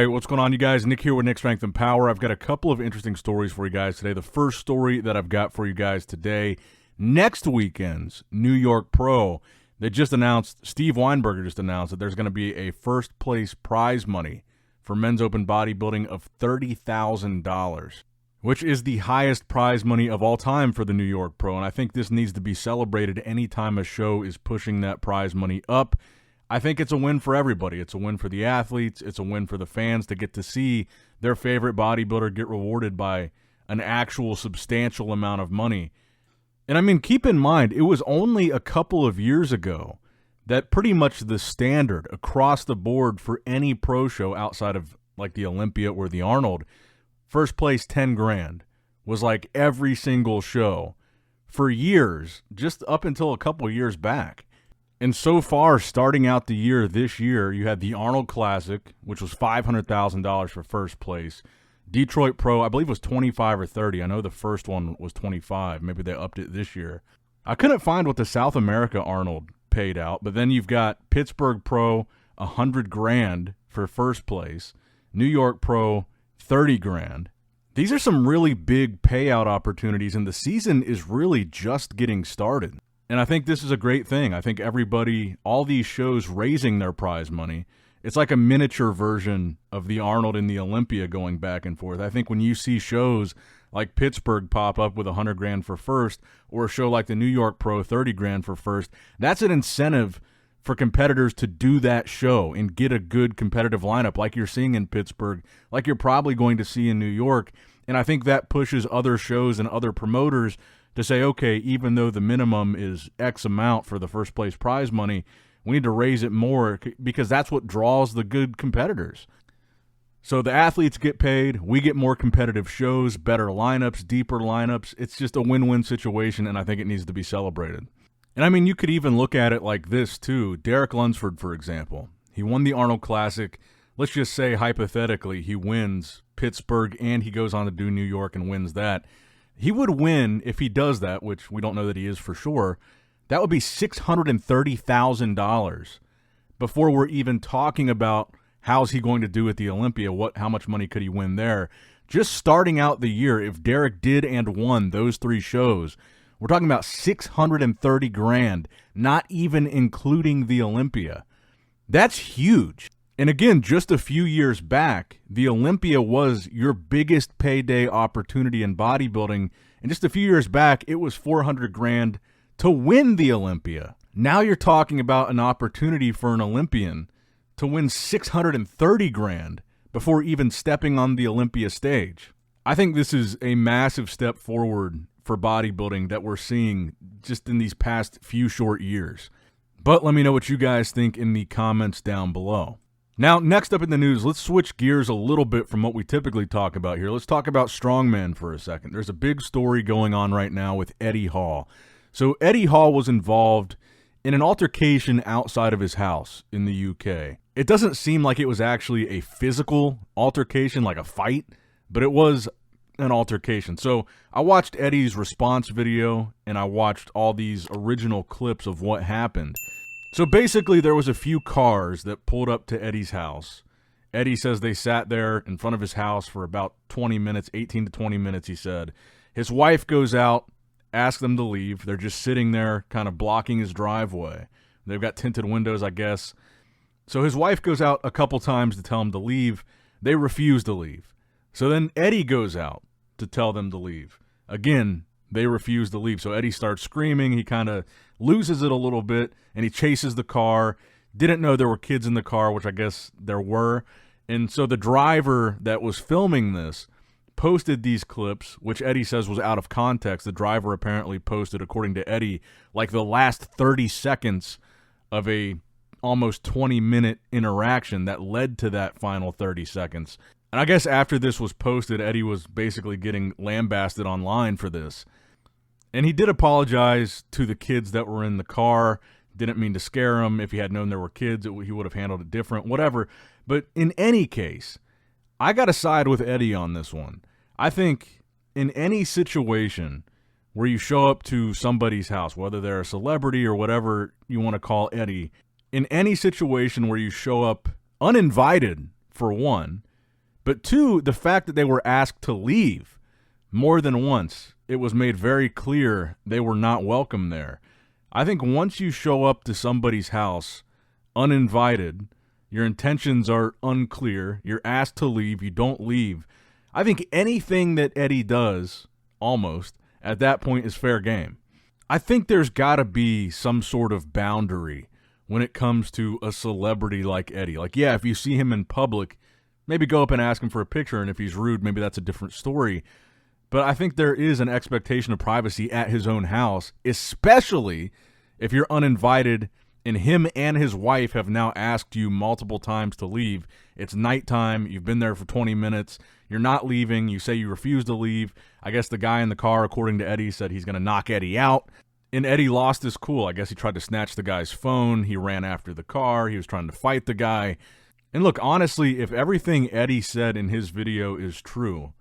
right, what's going on, you guys? Nick here with Nick Strength and Power. I've got a couple of interesting stories for you guys today. The first story that I've got for you guys today, next weekend's New York Pro, they just announced, Steve Weinberger just announced that there's going to be a first place prize money for men's open bodybuilding of $30,000, which is the highest prize money of all time for the New York Pro. And I think this needs to be celebrated anytime a show is pushing that prize money up. I think it's a win for everybody. It's a win for the athletes. It's a win for the fans to get to see their favorite bodybuilder get rewarded by an actual substantial amount of money. And I mean, keep in mind, it was only a couple of years ago that pretty much the standard across the board for any pro show outside of like the Olympia or the Arnold, first place 10 grand was like every single show for years, just up until a couple of years back. And so far, starting out the year this year, you had the Arnold Classic, which was $500,000 for first place. Detroit Pro, I believe, was 25 or 30. I know the first one was 25. Maybe they upped it this year. I couldn't find what the South America Arnold paid out, but then you've got Pittsburgh Pro, 100 grand for first place. New York Pro, 30 grand. These are some really big payout opportunities, and the season is really just getting started. And I think this is a great thing. I think everybody, all these shows raising their prize money, it's like a miniature version of the Arnold and the Olympia going back and forth. I think when you see shows like Pittsburgh pop up with 100 grand for first, or a show like the New York Pro, 30 grand for first, that's an incentive for competitors to do that show and get a good competitive lineup like you're seeing in Pittsburgh, like you're probably going to see in New York. And I think that pushes other shows and other promoters to say, okay, even though the minimum is X amount for the first place prize money, we need to raise it more because that's what draws the good competitors. So the athletes get paid, we get more competitive shows, better lineups, deeper lineups. It's just a win-win situation, and I think it needs to be celebrated. And I mean, you could even look at it like this too. Derek Lunsford, for example, he won the Arnold Classic. Let's just say, hypothetically, he wins Pittsburgh and he goes on to do New York and wins that. He would win, if he does that, which we don't know that he is for sure, that would be $630,000 before we're even talking about how's he going to do at the Olympia, how much money could he win there. Just starting out the year, if Derek did and won those three shows, we're talking about $630 grand, not even including the Olympia. That's huge. And again, just a few years back, the Olympia was your biggest payday opportunity in bodybuilding. And just a few years back, it was 400 grand to win the Olympia. Now you're talking about an opportunity for an Olympian to win 630 grand before even stepping on the Olympia stage. I think this is a massive step forward for bodybuilding that we're seeing just in these past few short years. But let me know what you guys think in the comments down below. Now, next up in the news, let's switch gears a little bit from what we typically talk about here. Let's talk about strongman for a second. There's a big story going on right now with Eddie Hall. So Eddie Hall was involved in an altercation outside of his house in the UK. It doesn't seem like it was actually a physical altercation, like a fight, but it was an altercation. So I watched Eddie's response video, and I watched all these original clips of what happened. So basically, there was a few cars that pulled up to Eddie's house. Eddie says they sat there in front of his house for about 20 minutes, 18 to 20 minutes, he said. His wife goes out, asks them to leave. They're just sitting there kind of blocking his driveway. They've got tinted windows, I guess. So his wife goes out a couple times to tell him to leave. They refuse to leave. So then Eddie goes out to tell them to leave. Again, they refuse to leave. So Eddie starts screaming. He kind of loses it a little bit, and he chases the car. Didn't know there were kids in the car, which I guess there were. And so the driver that was filming this posted these clips, which Eddie says was out of context. The driver apparently posted, according to Eddie, like the last 30 seconds of a almost 20-minute interaction that led to that final 30 seconds. And I guess after this was posted, Eddie was basically getting lambasted online for this. And he did apologize to the kids that were in the car. Didn't mean to scare them. If he had known there were kids, he would have handled it different, whatever. But in any case, I got to side with Eddie on this one. I think in any situation where you show up to somebody's house, whether they're a celebrity or whatever you want to call Eddie, in any situation where you show up uninvited, for one, But two, the fact that they were asked to leave more than once. It was made very clear they were not welcome there. I think once you show up to somebody's house uninvited, your intentions are unclear, you're asked to leave, you don't leave. I think anything that Eddie does, almost, at that point is fair game. I think there's got to be some sort of boundary when it comes to a celebrity like Eddie. Like, yeah, if you see him in public, maybe go up and ask him for a picture, and if he's rude, maybe that's a different story. But I think there is an expectation of privacy at his own house, especially if you're uninvited and him and his wife have now asked you multiple times to leave. It's nighttime. You've been there for 20 minutes. You're not leaving. You say you refuse to leave. I guess the guy in the car, according to Eddie, said he's going to knock Eddie out. And Eddie lost his cool. I guess he tried to snatch the guy's phone. He ran after the car. He was trying to fight the guy. And look, honestly, if everything Eddie said in his video is true,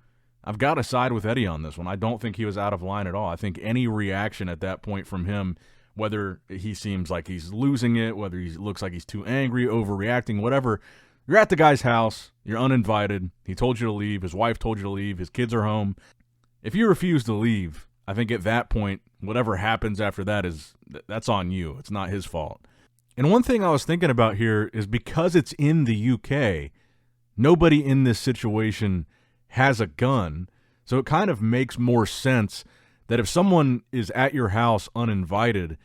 I've got to side with Eddie on this one. I don't think he was out of line at all. I think any reaction at that point from him, whether he seems like he's losing it, whether he looks like he's too angry, overreacting, whatever, you're at the guy's house, you're uninvited, he told you to leave, his wife told you to leave, his kids are home. If you refuse to leave, I think at that point, whatever happens after that that's on you. It's not his fault. And one thing I was thinking about here is because it's in the UK, nobody in this situation has a gun, so it kind of makes more sense that if someone is at your house uninvited,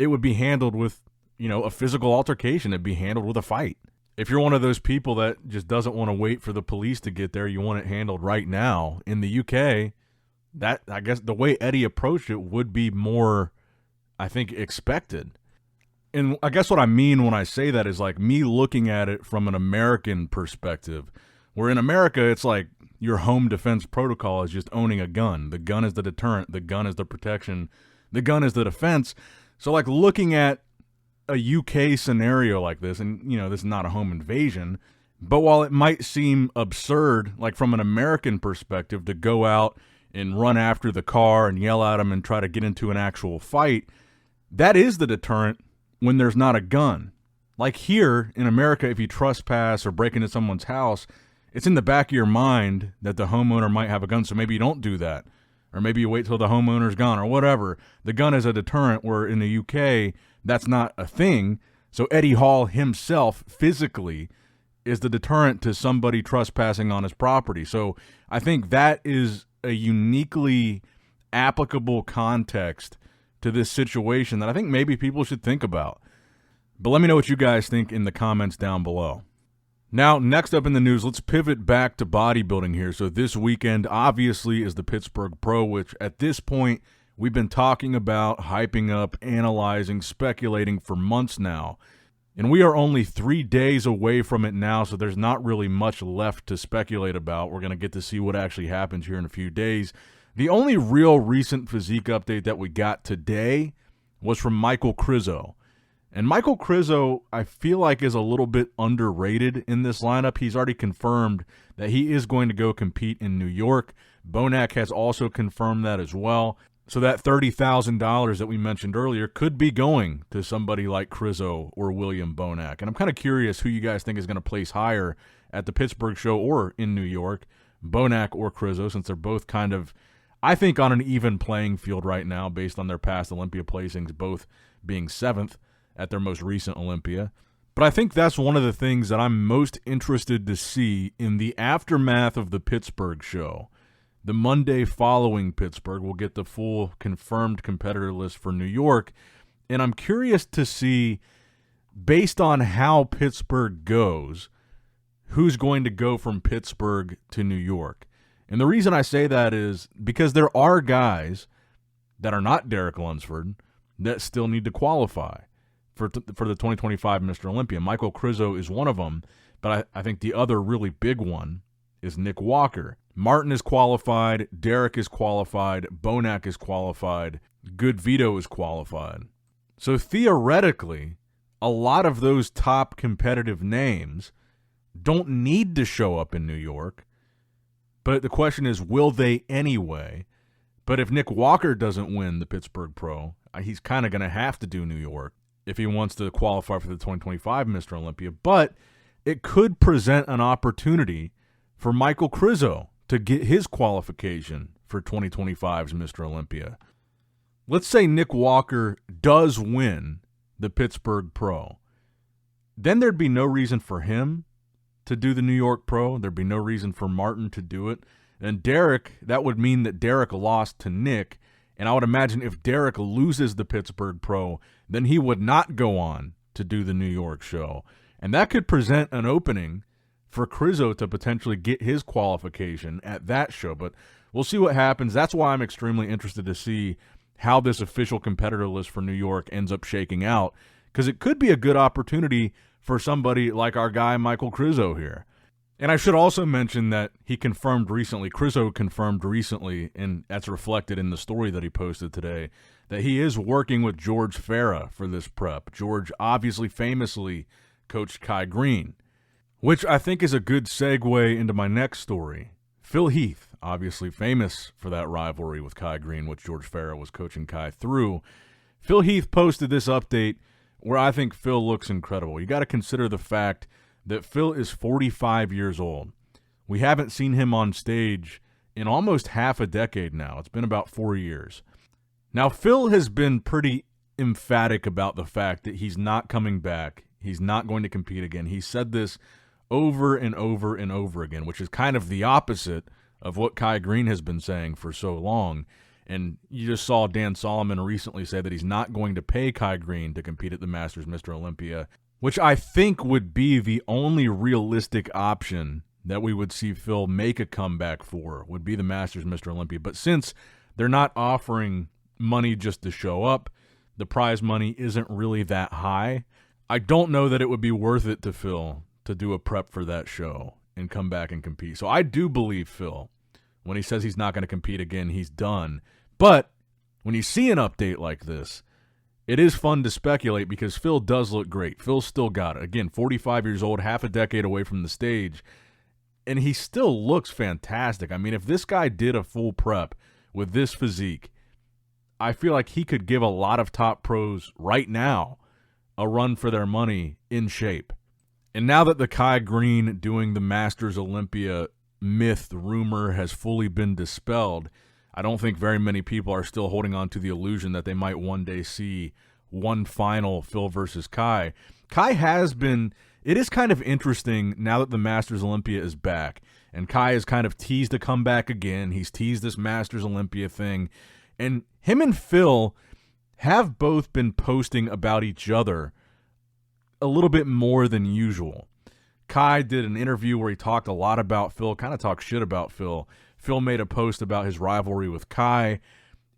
it would be handled with, a physical altercation. It'd be handled with a fight. If you're one of those people that just doesn't want to wait for the police to get there, you want it handled right now. In the UK, that, I guess, the way Eddie approached it would be more, I think, expected. And I guess what I mean when I say that is like me looking at it from an American perspective, where in America, it's like your home defense protocol is just owning a gun. The gun is the deterrent. The gun is the protection. The gun is the defense. So like looking at a UK scenario like this, and this is not a home invasion, but while it might seem absurd, like from an American perspective, to go out and run after the car and yell at them and try to get into an actual fight, that is the deterrent when there's not a gun. Like here in America, if you trespass or break into someone's house, it's in the back of your mind that the homeowner might have a gun, so maybe you don't do that. Or maybe you wait till the homeowner's gone or whatever. The gun is a deterrent, where in the UK, that's not a thing. So Eddie Hall himself physically is the deterrent to somebody trespassing on his property. So I think that is a uniquely applicable context to this situation that I think maybe people should think about. But let me know what you guys think in the comments down below. Now, next up in the news, let's pivot back to bodybuilding here. So this weekend, obviously, is the Pittsburgh Pro, which at this point, we've been talking about, hyping up, analyzing, speculating for months now. And we are only 3 days away from it now, so there's not really much left to speculate about. We're going to get to see what actually happens here in a few days. The only real recent physique update that we got today was from Michael Krizo. And Michael Krizo, I feel like, is a little bit underrated in this lineup. He's already confirmed that he is going to go compete in New York. Bonac has also confirmed that as well. So that $30,000 that we mentioned earlier could be going to somebody like Krizo or William Bonac. And I'm kind of curious who you guys think is going to place higher at the Pittsburgh show or in New York, Bonac or Krizo, since they're both kind of, I think, on an even playing field right now based on their past Olympia placings, both being 7th at their most recent Olympia. But I think that's one of the things that I'm most interested to see in the aftermath of the Pittsburgh show. The Monday following Pittsburgh, we'll get the full confirmed competitor list for New York. And I'm curious to see, based on how Pittsburgh goes, who's going to go from Pittsburgh to New York. And the reason I say that is because there are guys that are not Derek Lunsford that still need to qualify for the 2025 Mr. Olympia. Michael Krizo is one of them, but I think the other really big one is Nick Walker. Martin is qualified, Derek is qualified, Bonac is qualified, Good Vito is qualified. So theoretically, a lot of those top competitive names don't need to show up in New York, but the question is, will they anyway? But if Nick Walker doesn't win the Pittsburgh Pro, he's kind of going to have to do New York if he wants to qualify for the 2025 Mr. Olympia. But it could present an opportunity for Michael Krizo to get his qualification for 2025's Mr. Olympia. Let's say Nick Walker does win the Pittsburgh Pro. Then there'd be no reason for him to do the New York Pro. There'd be no reason for Martin to do it. And Derek, that would mean that Derek lost to Nick. And I would imagine if Derek loses the Pittsburgh Pro, then he would not go on to do the New York show. And that could present an opening for Krizo to potentially get his qualification at that show. But we'll see what happens. That's why I'm extremely interested to see how this official competitor list for New York ends up shaking out, because it could be a good opportunity for somebody like our guy Michael Krizo here. And I should also mention that Krizo confirmed recently, and that's reflected in the story that he posted today, that he is working with George Farah for this prep. George obviously famously coached Kai Green, which I think is a good segue into my next story. Phil Heath, obviously famous for that rivalry with Kai Green, which George Farah was coaching Kai through. Phil Heath posted this update where I think Phil looks incredible. You got to consider the fact that Phil is 45 years old. We haven't seen him on stage in almost half a decade now. It's been about 4 years. Now, Phil has been pretty emphatic about the fact that he's not coming back. He's not going to compete again. He said this over and over and over again, which is kind of the opposite of what Kai Green has been saying for so long. And you just saw Dan Solomon recently say that he's not going to pay Kai Green to compete at the Masters Mr. Olympia, which I think would be the only realistic option that we would see Phil make a comeback for, would be the Masters Mr. Olympia. But since they're not offering money just to show up, the prize money isn't really that high, I don't know that it would be worth it to Phil to do a prep for that show and come back and compete. So I do believe Phil. When he says he's not going to compete again, he's done. But when you see an update like this, it is fun to speculate because Phil does look great. Phil's still got it. Again, 45 years old, half a decade away from the stage, and he still looks fantastic. I mean, if this guy did a full prep with this physique, I feel like he could give a lot of top pros right now a run for their money in shape. And now that the Kai Green doing the Masters Olympia myth rumor has fully been dispelled, I don't think very many people are still holding on to the illusion that they might one day see one final Phil versus Kai. Kai has been, it is kind of interesting now that the Masters Olympia is back, and Kai has kind of teased a comeback again. He's teased this Masters Olympia thing, and him and Phil have both been posting about each other a little bit more than usual. Kai did an interview where he talked a lot about Phil, kind of talked shit about Phil. Phil made a post about his rivalry with Kai.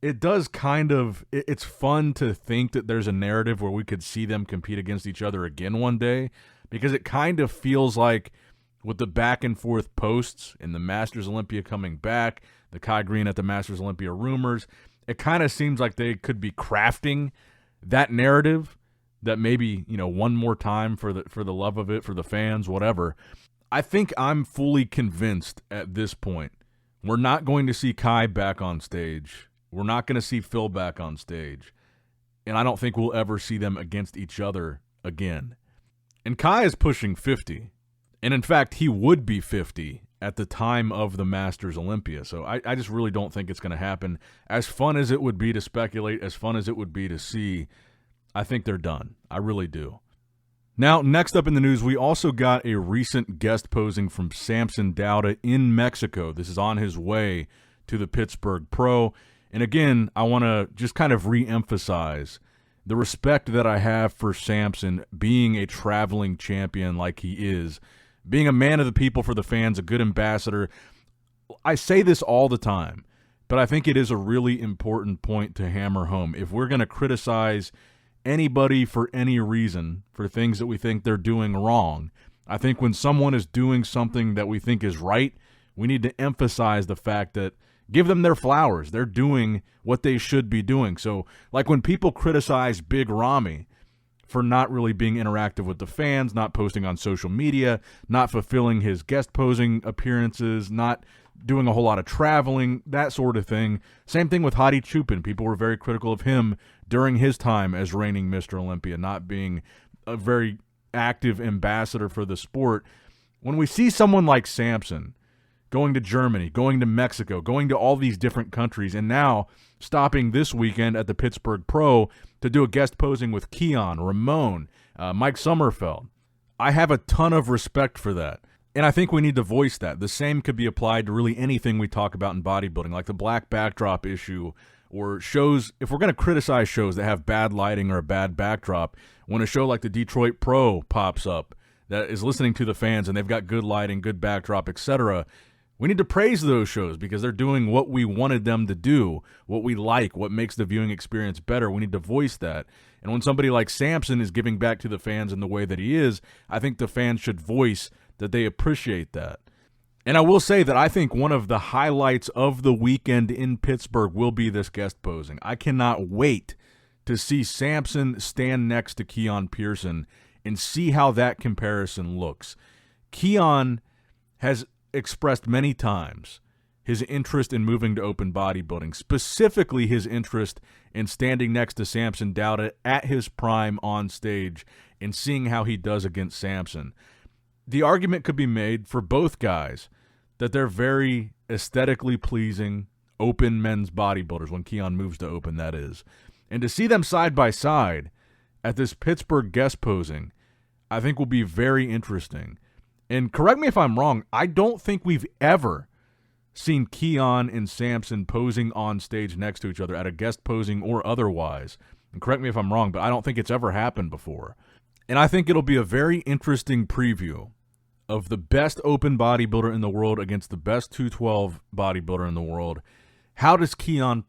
It does kind of, it's fun to think that there's a narrative where we could see them compete against each other again one day, because it kind of feels like with the back and forth posts in the Masters Olympia coming back, the Kai Green at the Masters Olympia rumors, it kind of seems like they could be crafting that narrative that maybe, one more time for the love of it, for the fans, whatever. I think I'm fully convinced at this point we're not going to see Kai back on stage. We're not going to see Phil back on stage. And I don't think we'll ever see them against each other again. And Kai is pushing 50. And in fact, he would be 50 at the time of the Masters Olympia. So I just really don't think it's going to happen. As fun as it would be to speculate, as fun as it would be to see, I think they're done. I really do. Now, next up in the news, we also got a recent guest posing from Samson Dauda in Mexico. This is on his way to the Pittsburgh Pro. And again, I want to just kind of re-emphasize the respect that I have for Samson being a traveling champion like he is, being a man of the people for the fans, a good ambassador. I say this all the time, but I think it is a really important point to hammer home. If we're going to criticize anybody for any reason, for things that we think they're doing wrong, I think when someone is doing something that we think is right, we need to emphasize the fact that give them their flowers. They're doing what they should be doing. So, like when people criticize Big Ramy for not really being interactive with the fans, not posting on social media, not fulfilling his guest posing appearances, not doing a whole lot of traveling, that sort of thing. Same thing with Hadi Chupin. People were very critical of him during his time as reigning Mr. Olympia, not being a very active ambassador for the sport. When we see someone like Samson, going to Germany, going to Mexico, going to all these different countries, and now stopping this weekend at the Pittsburgh Pro to do a guest posing with Keon, Ramon, Mike Sommerfeld. I have a ton of respect for that. And I think we need to voice that. The same could be applied to really anything we talk about in bodybuilding, like the black backdrop issue, or shows. If we're going to criticize shows that have bad lighting or a bad backdrop, when a show like the Detroit Pro pops up that is listening to the fans and they've got good lighting, good backdrop, etc., we need to praise those shows because they're doing what we wanted them to do, what we like, what makes the viewing experience better. We need to voice that. And when somebody like Samson is giving back to the fans in the way that he is, I think the fans should voice that they appreciate that. And I will say that I think one of the highlights of the weekend in Pittsburgh will be this guest posing. I cannot wait to see Samson stand next to Keon Pearson and see how that comparison looks. Keon has expressed many times his interest in moving to open bodybuilding, specifically his interest in standing next to Samson Dauda at his prime on stage and seeing how he does against Samson. The argument could be made for both guys that they're very aesthetically pleasing open men's bodybuilders when Keon moves to open, that is. And to see them side by side at this Pittsburgh guest posing, I think will be very interesting. And correct me if I'm wrong, I don't think we've ever seen Keon and Samson posing on stage next to each other at a guest posing or otherwise. And correct me if I'm wrong, but I don't think it's ever happened before. And I think it'll be a very interesting preview of the best open bodybuilder in the world against the best 212 bodybuilder in the world. How does Keon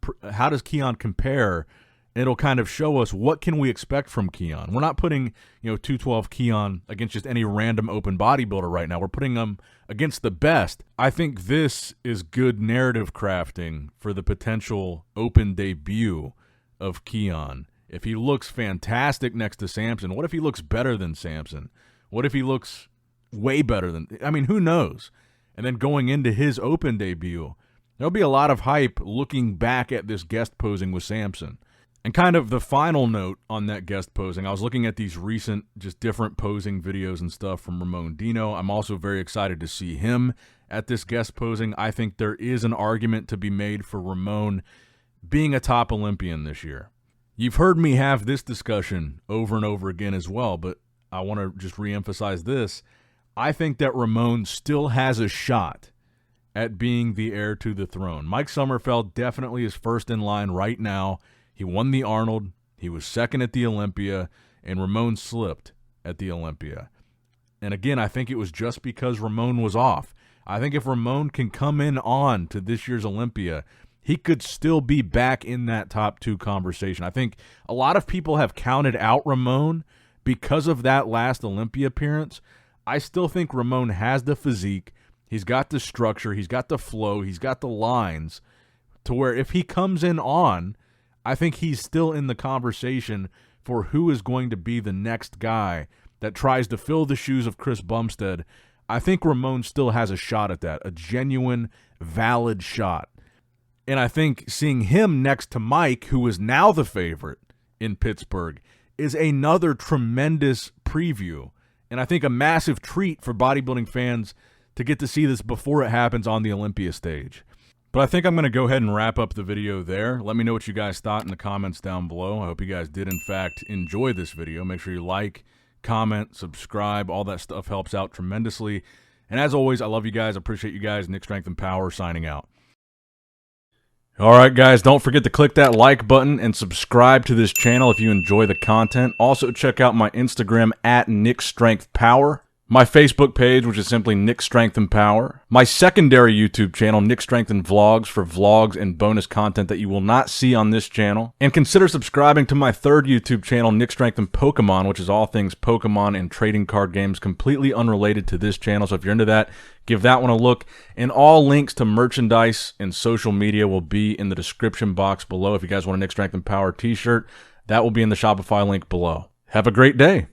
compare? It'll kind of show us what can we expect from Keon. We're not putting, 212 Keon against just any random open bodybuilder right now. We're putting them against the best. I think this is good narrative crafting for the potential open debut of Keon. If he looks fantastic next to Samson, what if he looks better than Samson? What if he looks way better than, who knows? And then going into his open debut, there'll be a lot of hype looking back at this guest posing with Samson. And kind of the final note on that guest posing, I was looking at these recent, just different posing videos and stuff from Ramon Dino. I'm also very excited to see him at this guest posing. I think there is an argument to be made for Ramon being a top Olympian this year. You've heard me have this discussion over and over again as well, but I want to just reemphasize this. I think that Ramon still has a shot at being the heir to the throne. Mike Sommerfeld definitely is first in line right now. He won the Arnold, he was second at the Olympia, and Ramon slipped at the Olympia. And again, I think it was just because Ramon was off. I think if Ramon can come in on to this year's Olympia, he could still be back in that top two conversation. I think a lot of people have counted out Ramon because of that last Olympia appearance. I still think Ramon has the physique, he's got the structure, he's got the flow, he's got the lines, to where if he comes in on, I think he's still in the conversation for who is going to be the next guy that tries to fill the shoes of Chris Bumstead. I think Ramon still has a shot at that, a genuine, valid shot. And I think seeing him next to Mike, who is now the favorite in Pittsburgh, is another tremendous preview. And I think a massive treat for bodybuilding fans to get to see this before it happens on the Olympia stage. But I think I'm going to go ahead and wrap up the video there. Let me know what you guys thought in the comments down below. I hope you guys did, in fact, enjoy this video. Make sure you like, comment, subscribe. All that stuff helps out tremendously. And as always, I love you guys. I appreciate you guys. Nick Strength and Power signing out. All right, guys, don't forget to click that like button and subscribe to this channel if you enjoy the content. Also, check out my Instagram at Nick Strength Power. My Facebook page, which is simply Nick Strength and Power. My secondary YouTube channel, Nick Strength and Vlogs, for vlogs and bonus content that you will not see on this channel. And consider subscribing to my third YouTube channel, Nick Strength and Pokemon, which is all things Pokemon and trading card games, completely unrelated to this channel. So if you're into that, give that one a look. And all links to merchandise and social media will be in the description box below. If you guys want a Nick Strength and Power t-shirt, that will be in the Shopify link below. Have a great day.